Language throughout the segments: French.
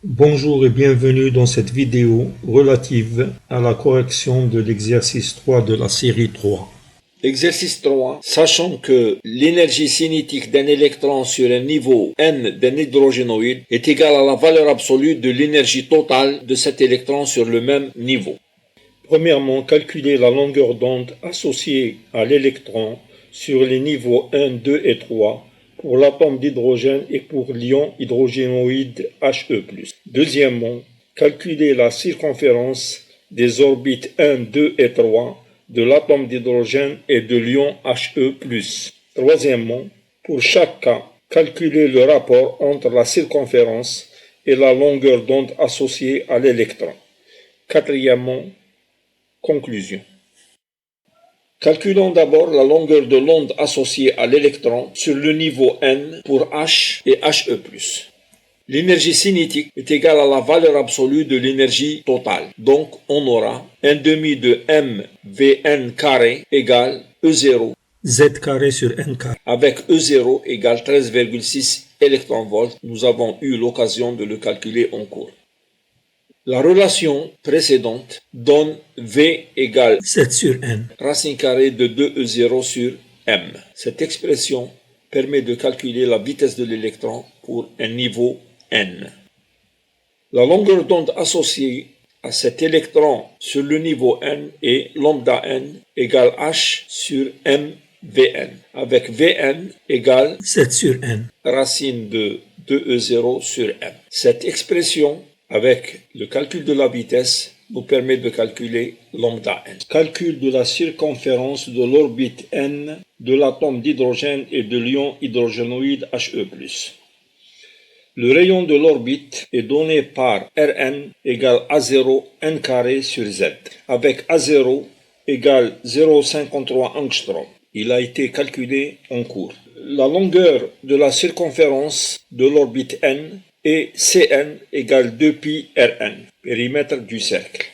Bonjour et bienvenue dans cette vidéo relative à la correction de l'exercice 3 de la série 3. Exercice 3. Sachant que l'énergie cinétique d'un électron sur un niveau n d'un hydrogénoïde est égale à la valeur absolue de l'énergie totale de cet électron sur le même niveau. Premièrement, calculer la longueur d'onde associée à l'électron sur les niveaux 1, 2 et 3 pour l'atome d'hydrogène et pour l'ion hydrogénoïde He+. Deuxièmement, calculer la circonférence des orbites 1, 2 et 3 de l'atome d'hydrogène et de l'ion He+. Troisièmement, pour chaque cas, calculer le rapport entre la circonférence et la longueur d'onde associée à l'électron. Quatrièmement, conclusion. Calculons d'abord la longueur de l'onde associée à l'électron sur le niveau n pour H et He+. L'énergie cinétique est égale à la valeur absolue de l'énergie totale. Donc, on aura 1 demi de mVn carré égale E0 Z carré sur n carré. Avec E0 égale 13,6 électronvolts. Nous avons eu l'occasion de le calculer en cours. La relation précédente donne V égale 7 sur n. racine carrée de 2E0 sur m. Cette expression permet de calculer la vitesse de l'électron pour un niveau n. La longueur d'onde associée à cet électron sur le niveau n est lambda n égale h sur m Vn, avec Vn égale 7 sur n. racine de 2E0 sur m. Cette expression avec le calcul de la vitesse nous permet de calculer lambda n. Calcul de la circonférence de l'orbite n de l'atome d'hydrogène et de l'ion hydrogénoïde He+. Le rayon de l'orbite est donné par Rn égale A0 n carré sur z, avec A0 égale 0,53 angstrom. Il a été calculé en cours. La longueur de la circonférence de l'orbite n est Cn égale 2pi Rn, périmètre du cercle.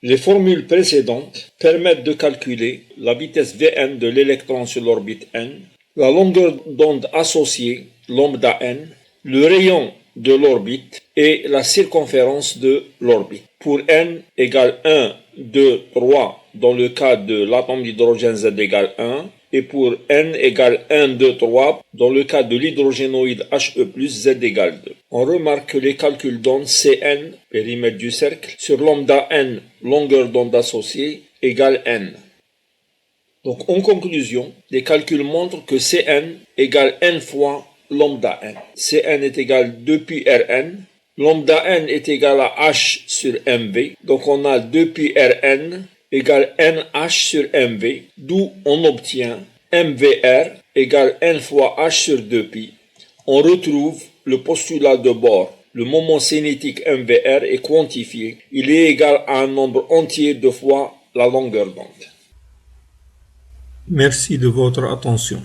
Les formules précédentes permettent de calculer la vitesse Vn de l'électron sur l'orbite n, la longueur d'onde associée, lambda n, le rayon de l'orbite et la circonférence de l'orbite. Pour n égale 1, 2, 3 dans le cas de l'atome d'hydrogène Z égale 1, et pour n égale 1, 2, 3 dans le cas de l'hydrogénoïde He+, Z égale 2. On remarque que les calculs donnent Cn, périmètre du cercle, sur lambda n, longueur d'onde associée, égale n. Donc en conclusion, les calculs montrent que Cn égale n fois lambda n. Cn est égal 2pi Rn. Lambda n est égal à h sur mv. Donc on a 2pi Rn égale nh sur mv, d'où on obtient mvr égale n fois h sur 2pi. On retrouve le postulat de bord. Le moment cinétique mvr est quantifié. Il est égal à un nombre entier de fois la longueur d'onde. Merci de votre attention.